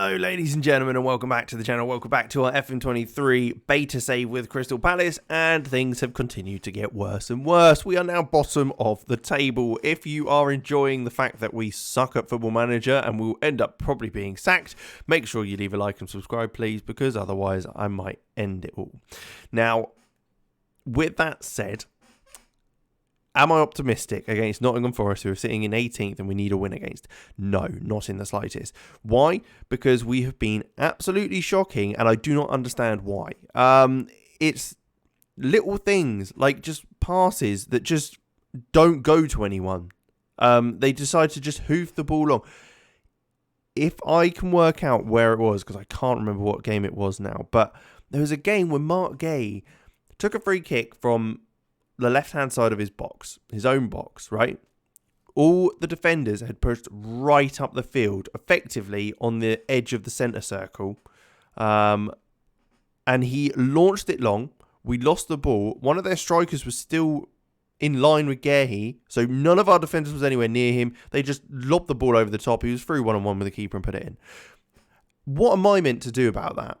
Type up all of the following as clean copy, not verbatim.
Hello ladies and gentlemen, and welcome back to the channel. Welcome back to our FM23 beta save with Crystal Palace, and things have continued to get worse and worse. We are now bottom of the table. If you are enjoying the fact that we suck at Football Manager and we'll end up probably being sacked, make sure you leave a like and subscribe please, because otherwise I might end it all. Now, with that said, am I optimistic against Nottingham Forest, who are sitting in 18th and we need a win against? No, not in the slightest. Why? Because we have been absolutely shocking, and I do not understand why. It's little things, like just passes that just don't go to anyone. They decide to just hoof the ball long. If I can work out where it was, because I can't remember what game it was now, but there was a game where Mark Gay took a free kick from the left-hand side of his box, his own box, right? All the defenders had pushed right up the field, effectively on the edge of the centre circle. And he launched it long. We lost the ball. One of their strikers was still in line with Gehi, so none of our defenders was anywhere near him. They just lobbed the ball over the top. He was through one-on-one with the keeper and put it in. What am I meant to do about that?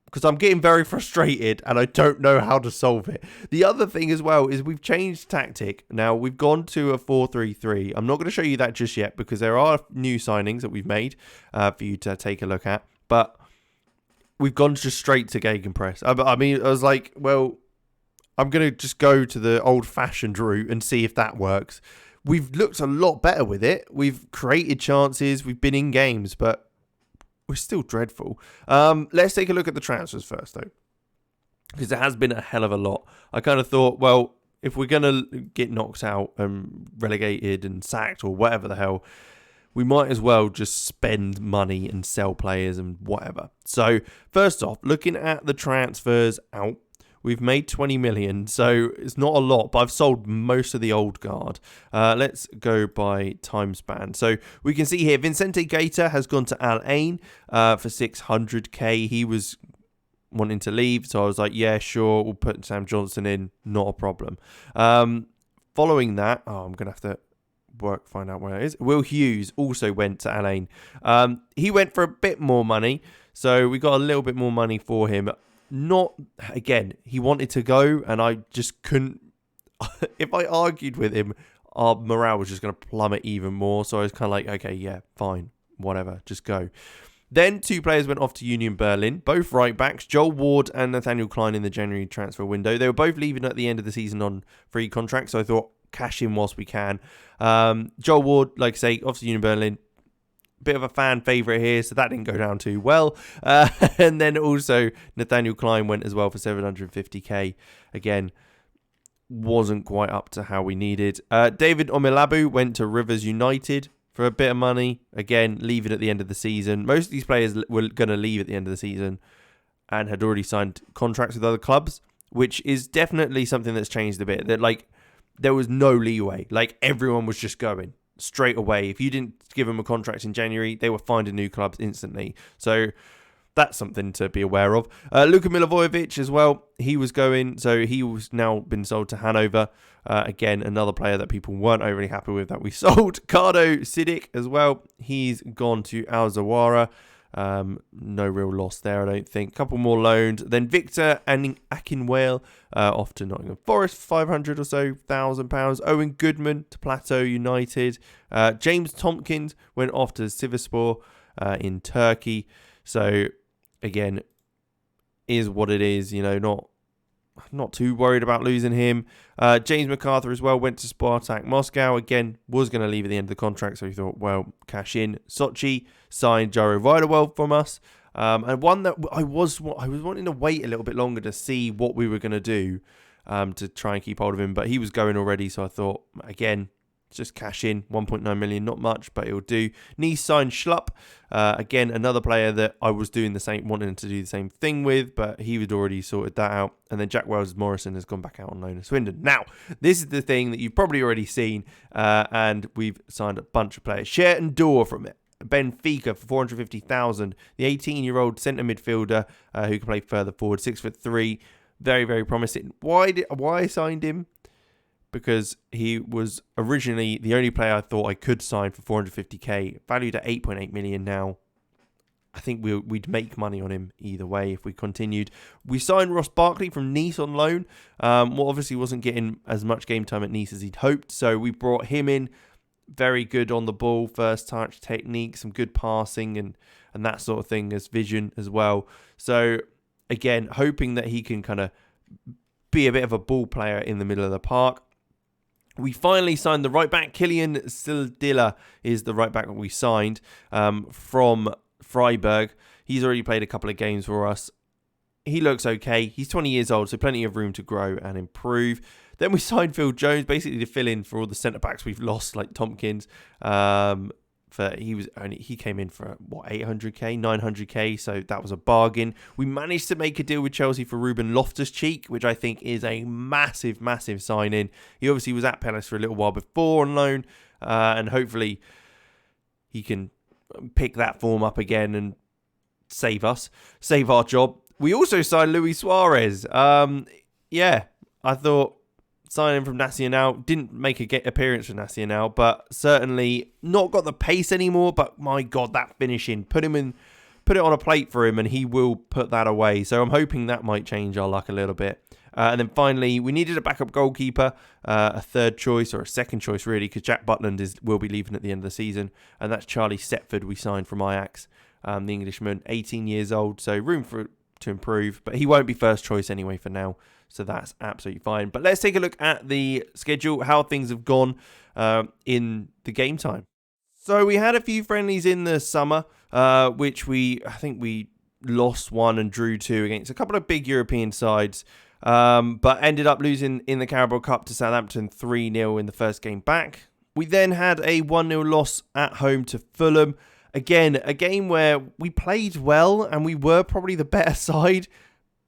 Because I'm getting very frustrated and I don't know how to solve it. The other thing as well is we've changed tactic. Now, we've gone to a 4-3-3. I'm not going to show you that just yet because there are new signings that we've made for you to take a look at. But we've gone just straight to gegenpress. I mean, I was like, well, I'm going to just go to the old-fashioned route and see if that works. We've looked a lot better with it. We've created chances. We've been in games, but we're still dreadful. Let's take a look at the transfers first, though, because there has been a hell of a lot. I kind of thought, well, if we're going to get knocked out and relegated and sacked or whatever the hell, we might as well just spend money and sell players and whatever. So, first off, looking at the transfers out, we've made 20 million, so it's not a lot, but I've sold most of the old guard. Let's go by time span. So we can see here, Vicente Gaeta has gone to Al Ain for 600k. He was wanting to leave, so I was like, yeah, sure, we'll put Sam Johnson in, not a problem. Following that, I'm going to have to find out where it is. Will Hughes also went to Al Ain. He went for a bit more money, so we got a little bit more money for him. Not, again, he wanted to go and I just couldn't. If I argued with him, our morale was just going to plummet even more. So I was kind of like, okay, yeah, fine, whatever, just go. Then two players went off to Union Berlin, both right backs, Joel Ward and Nathaniel Klein in the January transfer window. They were both leaving at the end of the season on free contracts, so I thought cash in whilst we can. Joel Ward, like I say, off to Union Berlin. Bit of a fan favourite here, so that didn't go down too well. And then also Nathaniel Klein went as well for 750k. Again, wasn't quite up to how we needed. David Omilabu went to Rivers United for a bit of money. Again, leaving at the end of the season. Most of these players were going to leave at the end of the season and had already signed contracts with other clubs, which is definitely something that's changed a bit. That, like, there was no leeway. Like, everyone was just going straight away. If you didn't give them a contract in January, they were finding new clubs instantly. So that's something to be aware of. Luka Milivojevic as well, he was going, so he was now been sold to Hanover. Again, another player that people weren't overly happy with that we sold. Cardo Sidic as well, he's gone to Al Zawara. No real loss there, I don't think. Couple more loaned. Then Victor and Akinwale off to Nottingham Forest, 500 or so £1,000. Owen Goodman to Plateau United. James Tompkins went off to Sivasspor in Turkey. So again, is what it is. You know, not too worried about losing him. James MacArthur as well went to Spartak Moscow. Again, was going to leave at the end of the contract, so he thought, well, cash in. Sochi signed Jaro Videwell from us. And one that I was wanting to wait a little bit longer to see what we were going to do to try and keep hold of him. But he was going already, so I thought, again, just cash in. 1.9 million, not much, but it'll do. Nice signed Schlupp. Again, another player that I was wanting to do the same thing with, but he had already sorted that out. And then Jack Wells Morrison has gone back out on loan to Swindon. Now, this is the thing that you've probably already seen, and we've signed a bunch of players. Sherton Door from Benfica for 450,000. The 18-year-old centre midfielder who can play further forward, 6'3", very, very promising. Why I signed him? Because he was originally the only player I thought I could sign for 450k, valued at 8.8 million now. I think we'd make money on him either way if we continued. We signed Ross Barkley from Nice on loan. Obviously wasn't getting as much game time at Nice as he'd hoped, so we brought him in. Very good on the ball, first touch technique, some good passing and that sort of thing, as vision as well. So again, hoping that he can kind of be a bit of a ball player in the middle of the park. We finally signed the right back. Kylian Sildilla is the right back that we signed from Freiburg. He's already played a couple of games for us. He looks okay. He's 20 years old, so plenty of room to grow and improve. Then we signed Phil Jones, basically to fill in for all the centre-backs we've lost, like Tompkins. He came in for, 800k, 900k, so that was a bargain. We managed to make a deal with Chelsea for Ruben Loftus-Cheek, which I think is a massive, massive sign-in. He obviously was at Palace for a little while before on loan, and hopefully he can pick that form up again and save our job. We also signed Luis Suarez. I thought signing from Nacional, didn't make a appearance for Nacional, but certainly not got the pace anymore. But my God, that finishing, put it on a plate for him and he will put that away. So I'm hoping that might change our luck a little bit. And then finally, we needed a backup goalkeeper, a third choice or a second choice really, because Jack Butland will be leaving at the end of the season. And that's Charlie Setford we signed from Ajax, the Englishman, 18 years old. So room to improve, but he won't be first choice anyway for now. So that's absolutely fine. But let's take a look at the schedule, how things have gone in the game time. So we had a few friendlies in the summer, which I think we lost 1 and drew 2 against a couple of big European sides, but ended up losing in the Carabao Cup to Southampton 3-0 in the first game back. We then had a 1-0 loss at home to Fulham. Again, a game where we played well and we were probably the better side,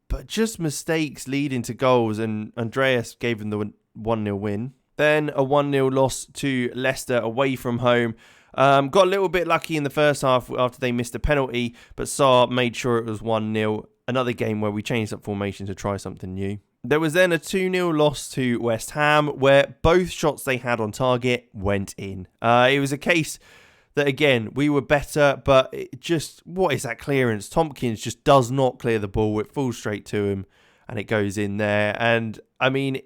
but just mistakes leading to goals, and Andreas gave them the 1-0 win. Then a 1-0 loss to Leicester away from home. Got a little bit lucky in the first half after they missed a penalty, but Sarr made sure it was 1-0. Another game where we changed up formation to try something new. There was then a 2-0 loss to West Ham, where both shots they had on target went in. It was a case that, again, we were better, but what is that clearance? Tompkins just does not clear the ball. It falls straight to him, and it goes in there. And, I mean,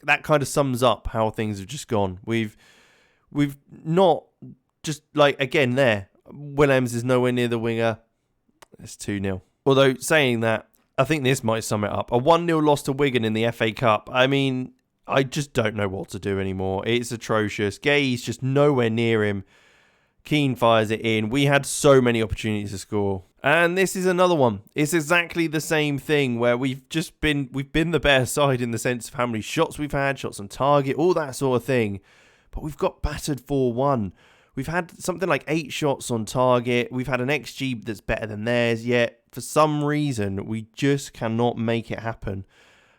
that kind of sums up how things have just gone. We've not just, again, there. Willems is nowhere near the winger. It's 2-0. Although, saying that, I think this might sum it up. A 1-0 loss to Wigan in the FA Cup. I mean, I just don't know what to do anymore. It's atrocious. Gay's just nowhere near him. Keane fires it in. We had so many opportunities to score. And this is another one. It's exactly the same thing where we've been the better side in the sense of how many shots we've had, shots on target, all that sort of thing. But we've got battered 4-1. We've had something like 8 shots on target. We've had an XG that's better than theirs, yet for some reason we just cannot make it happen.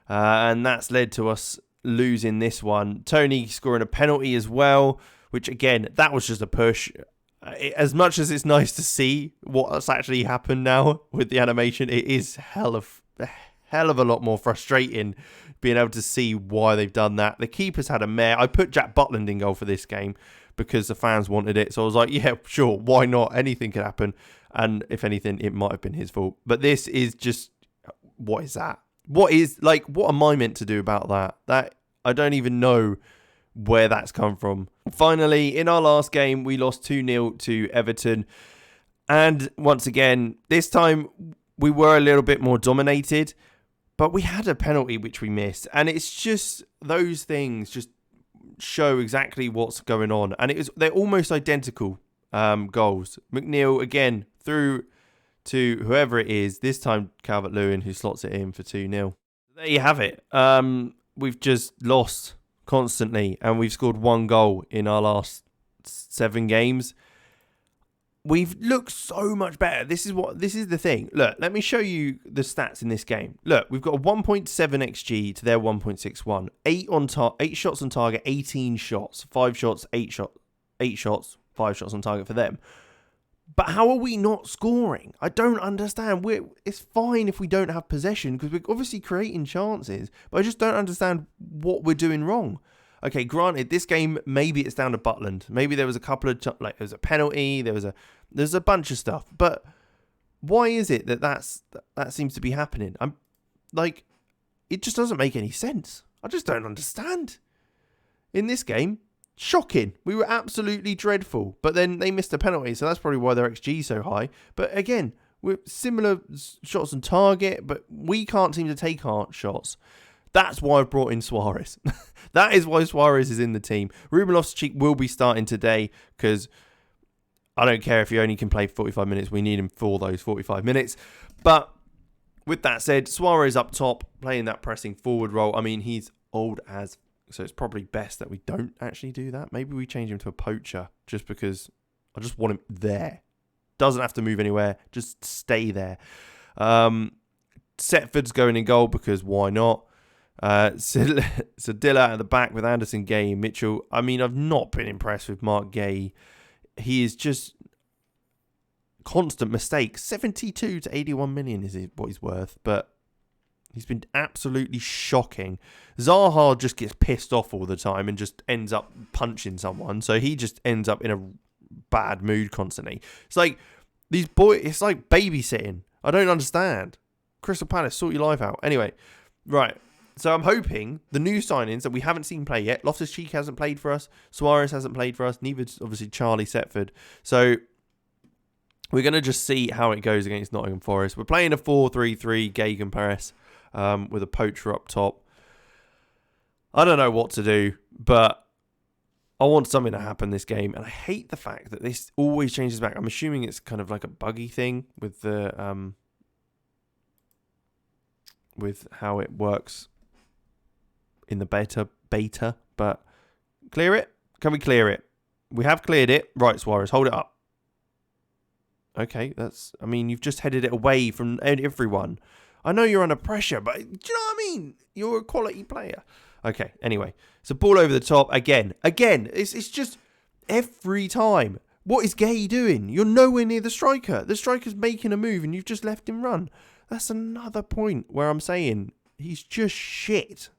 And that's led to us losing this one. Tony scoring a penalty as well, which again, that was just a push. As much as it's nice to see what's actually happened now with the animation, it is a hell of a lot more frustrating being able to see why they've done that. The keeper's had a mare. I put Jack Butland in goal for this game because the fans wanted it. So I was like, yeah, sure, why not? Anything could happen. And if anything, it might have been his fault. But this is just, what is that? What am I meant to do about that? That I don't even know where that's come from. Finally, in our last game, we lost 2-0 to Everton. And once again, this time we were a little bit more dominated, but we had a penalty which we missed. And it's just those things just show exactly what's going on. And they're almost identical goals. McNeil, again, through to whoever it is, this time Calvert-Lewin, who slots it in for 2-0. There you have it. We've just lost constantly, and we've scored 1 goal in our last 7 games. We've looked so much better. This is the thing. Look, let me show you the stats in this game. Look, we've got a 1.7 XG to their 1.61. 8 shots on target, 18 shots, 5 shots, 8 shots, 5 shots on target for them. But how are we not scoring? I don't understand. It's fine if we don't have possession because we're obviously creating chances, but I just don't understand what we're doing wrong. Okay, granted, this game, maybe it's down to Butland. Maybe there was a couple of, there was a penalty, there's a bunch of stuff. But Why is it that seems to be happening? I'm like, it just doesn't make any sense. I just don't understand. In this game, shocking. We were absolutely dreadful. But then they missed a penalty, so that's probably why their XG is so high. But again, we're similar shots on target, but we can't seem to take our shots. That's why I've brought in Suarez. That is why Suarez is in the team. Ruben Loftus-Cheek will be starting today because I don't care if he only can play 45 minutes. We need him for those 45 minutes. But with that said, Suarez up top, playing that pressing forward role. I mean, he's old as, so it's probably best that we don't actually do that. Maybe we change him to a poacher just because I just want him there. Doesn't have to move anywhere. Just stay there. Setford's going in goal because why not? Sadilla at the back with Anderson, Gay, Mitchell. I mean, I've not been impressed with Mark Gay. He is just constant mistakes. 72 to 81 million is what he's worth, but he's been absolutely shocking. Zaha just gets pissed off all the time and just ends up punching someone, so he just ends up in a bad mood constantly. It's like it's like babysitting. I don't understand. Crystal Palace, sort your life out. Anyway, right. So I'm hoping the new signings that we haven't seen play yet. Loftus-Cheek hasn't played for us. Suarez hasn't played for us. Neither's obviously Charlie Setford. So we're going to just see how it goes against Nottingham Forest. We're playing a 4-3-3 Gagan Paris with a poacher up top. I don't know what to do, but I want something to happen this game. And I hate the fact that this always changes back. I'm assuming it's kind of like a buggy thing with the with how it works in the beta, but clear it? Can we clear it? We have cleared it. Right, Suarez, hold it up. Okay, you've just headed it away from everyone. I know you're under pressure, but do you know what I mean? You're a quality player. Okay, anyway. So ball over the top. Again. It's just every time. What is Gay doing? You're nowhere near the striker. The striker's making a move and you've just left him run. That's another point where I'm saying he's just shit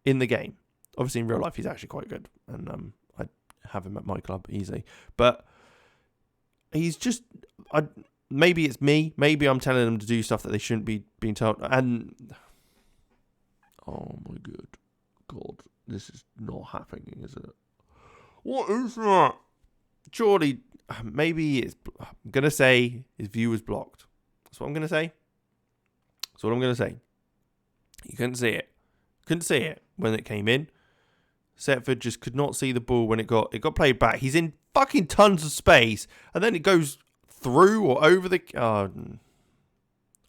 in the game. Obviously, in real life, he's actually quite good. And I have him at my club easily. But he's just... maybe it's me. Maybe I'm telling them to do stuff that they shouldn't be being told. And... oh, my God. This is not happening, is it? What is that? Surely, maybe it's... I'm going to say his view was blocked. That's what I'm going to say. That's what I'm going to say. You couldn't see it. Couldn't see it when it came in. Setford just could not see the ball when it got played back. He's in fucking tons of space, and then it goes through or over the... oh,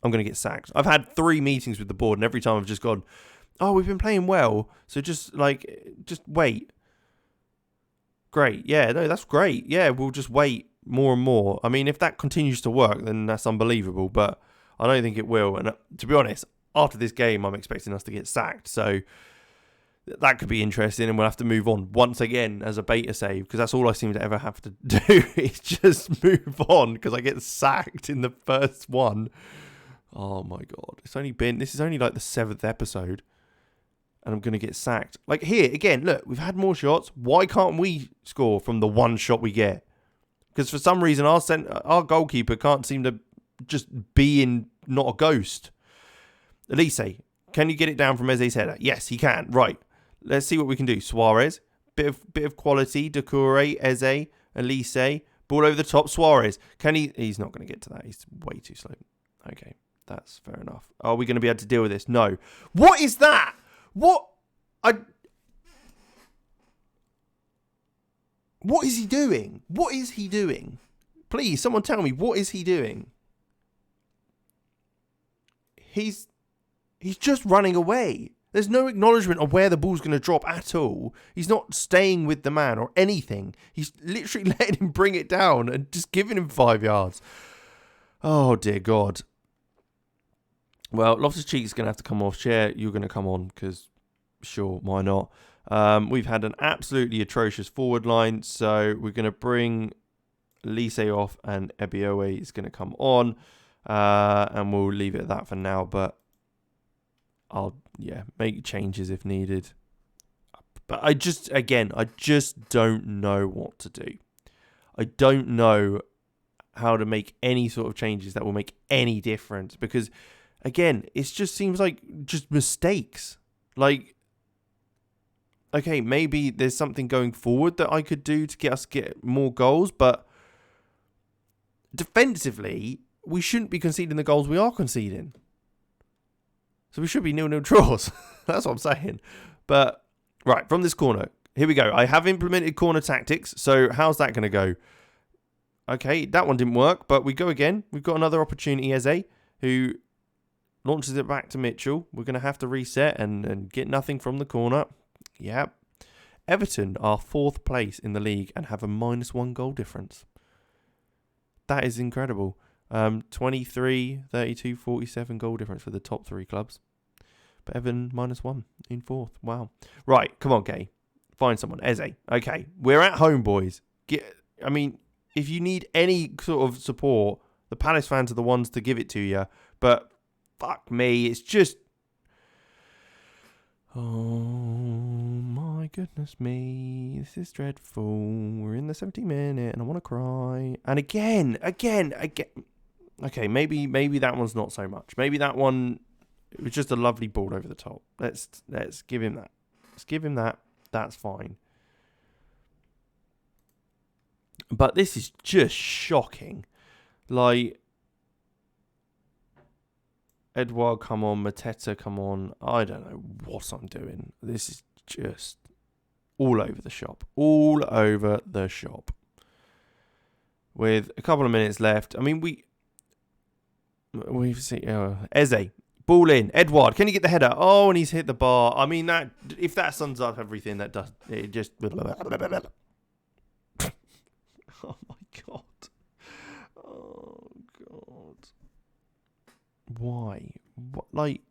I'm going to get sacked. I've had 3 meetings with the board, and every time I've just gone, oh, we've been playing well, so just wait. Great. Yeah, no, that's great. Yeah, we'll just wait more and more. I mean, if that continues to work, then that's unbelievable, but I don't think it will. And to be honest, after this game, I'm expecting us to get sacked. So that could be interesting, and we'll have to move on once again as a beta save, because that's all I seem to ever have to do is just move on because I get sacked in the first one. Oh my God. This is only like the 7th episode, and I'm going to get sacked. Like here, again, look, we've had more shots. Why can't we score from the one shot we get? Because for some reason, our goalkeeper can't seem to just be in not a ghost. Elise, can you get it down from Eze's header? Yes, he can. Right. Let's see what we can do. Suarez, bit of quality. Doucouré, Eze, Elise, ball over the top. Suarez, can he? He's not going to get to that. He's way too slow. Okay, that's fair enough. Are we going to be able to deal with this? No. What is that? What is he doing? What is he doing? Please, someone tell me, what is he doing? He's just running away. There's no acknowledgement of where the ball's going to drop at all. He's not staying with the man or anything. He's literally letting him bring it down and just giving him 5 yards. Oh, dear God. Well, Loftus-Cheek's going to have to come off. Chair, you're going to come on because, sure, why not? We've had an absolutely atrocious forward line, so we're going to bring Lise off and Ebioe is going to come on. And we'll leave it at that for now, but I'll make changes if needed. But I just don't know what to do. I don't know how to make any sort of changes that will make any difference. Because, again, it just seems like just mistakes. Like, okay, maybe there's something going forward that I could do to get more goals, but defensively, we shouldn't be conceding the goals we are conceding. So we should be 0-0 draws. That's what I'm saying. But, right, from this corner, here we go. I have implemented corner tactics, so how's that going to go? Okay, that one didn't work, but we go again. We've got another opportunity, Eze, who launches it back to Mitchell. We're going to have to reset and get nothing from the corner. Yep. Everton are 4th place in the league and have a -1 goal difference. That is incredible. 23, 32, 47 goal difference for the top 3 clubs. But Everton -1 in 4th. Wow. Right, come on, Gay. Find someone. Eze. Okay, we're at home, boys. If you need any sort of support, the Palace fans are the ones to give it to you. But fuck me, it's just... Oh my goodness me, this is dreadful. We're in the 70th minute and I want to cry. And again. Okay, maybe that one's not so much. Maybe that one, it was just a lovely ball over the top. Let's give him that. Let's give him that. That's fine. But this is just shocking. Like, Edouard, come on. Mateta, come on. I don't know what I'm doing. This is just all over the shop. All over the shop. With a couple of minutes left. I mean, we've seen... Eze, ball in. Edouard, can you get the header? Oh, and he's hit the bar. I mean, that if that sums up everything, that does... It just... Oh, my God. Oh, God. Why? What, like...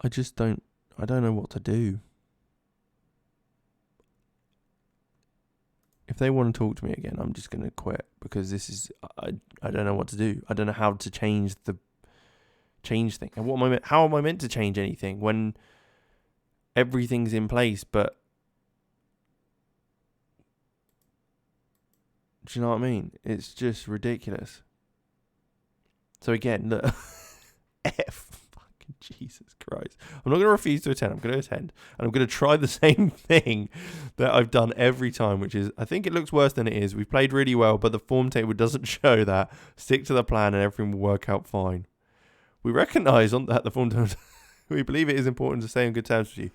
I don't know what to do. If they want to talk to me again, I'm just going to quit because this is... I don't know what to do. I don't know how to change thing. And how am I meant to change anything when everything's in place? But do you know what I mean? It's just ridiculous. So again, look, fucking Jesus Christ. I'm not going to refuse to attend. I'm going to attend. And I'm going to try the same thing that I've done every time, which is, I think it looks worse than it is. We've played really well, but the form table doesn't show that. Stick to the plan and everything will work out fine. We recognise on that the form table, we believe it is important to stay on good terms with you.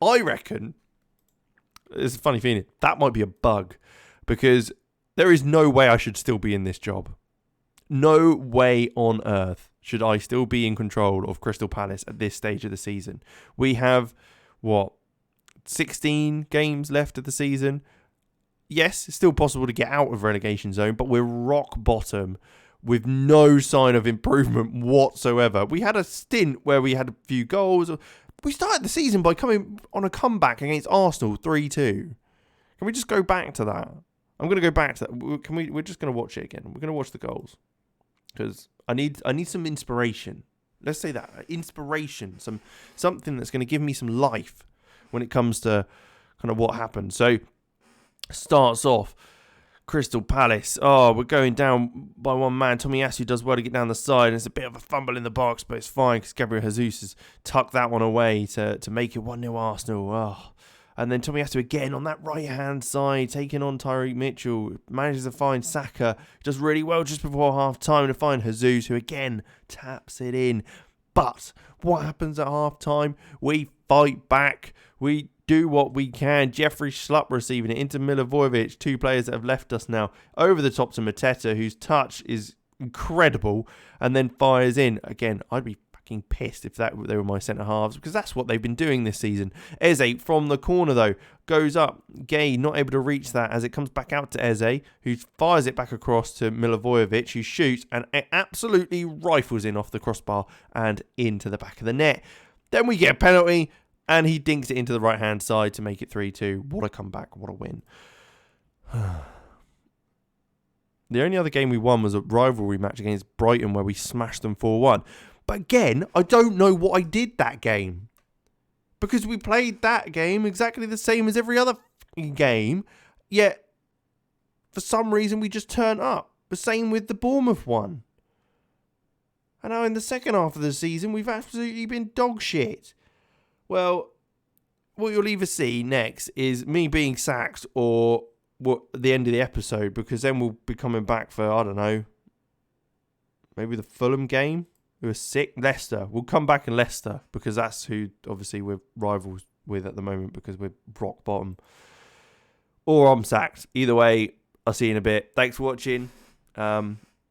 I reckon, it's a funny feeling, that might be a bug because there is no way I should still be in this job. No way on earth should I still be in control of Crystal Palace at this stage of the season. We have, 16 games left of the season. Yes, it's still possible to get out of relegation zone, but we're rock bottom with no sign of improvement whatsoever. We had a stint where we had a few goals. We started the season by coming on a comeback against Arsenal 3-2. Can we just go back to that? I'm going to go back to that. We're just going to watch it again. We're going to watch the goals. Because I need some inspiration. Let's say that. Inspiration. Something that's going to give me some life when it comes to kind of what happened. So, starts off. Crystal Palace. Oh, we're going down by one man. Tomiyasu does well to get down the side. And it's a bit of a fumble in the box, but it's fine because Gabriel Jesus has tucked that one away to make it 1-0 Arsenal. Oh. And then Tomiyasu again on that right-hand side, taking on Tyreek Mitchell. Manages to find Saka. Does really well just before half-time to find Jesus, who again taps it in. But what happens at half-time? We fight back. We do what we can. Jeffrey Schlupp receiving it into Milivojevic. 2 players that have left us now. Over the top to Mateta, whose touch is incredible. And then fires in. Again, I'd be fucking pissed if they were my centre-halves, because that's what they've been doing this season. Eze from the corner, though, goes up. Gay not able to reach that as it comes back out to Eze, who fires it back across to Milivojevic, who shoots and it absolutely rifles in off the crossbar and into the back of the net. Then we get a penalty, and he dinks it into the right-hand side to make it 3-2. What a comeback. What a win. The only other game we won was a rivalry match against Brighton where we smashed them 4-1. But again, I don't know what I did that game. Because we played that game exactly the same as every other game, yet for some reason we just turn up. The same with the Bournemouth one. And now in the second half of the season, we've absolutely been dog shit. Well, what you'll either see next is me being sacked or the end of the episode, because then we'll be coming back for, I don't know, maybe the Fulham game. We were sick. Leicester. We'll come back in Leicester because that's who, obviously, we're rivals with at the moment because we're rock bottom. Or I'm sacked. Either way, I'll see you in a bit. Thanks for watching.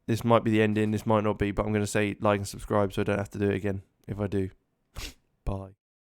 This might be the ending. This might not be, but I'm going to say like and subscribe so I don't have to do it again if I do. Bye.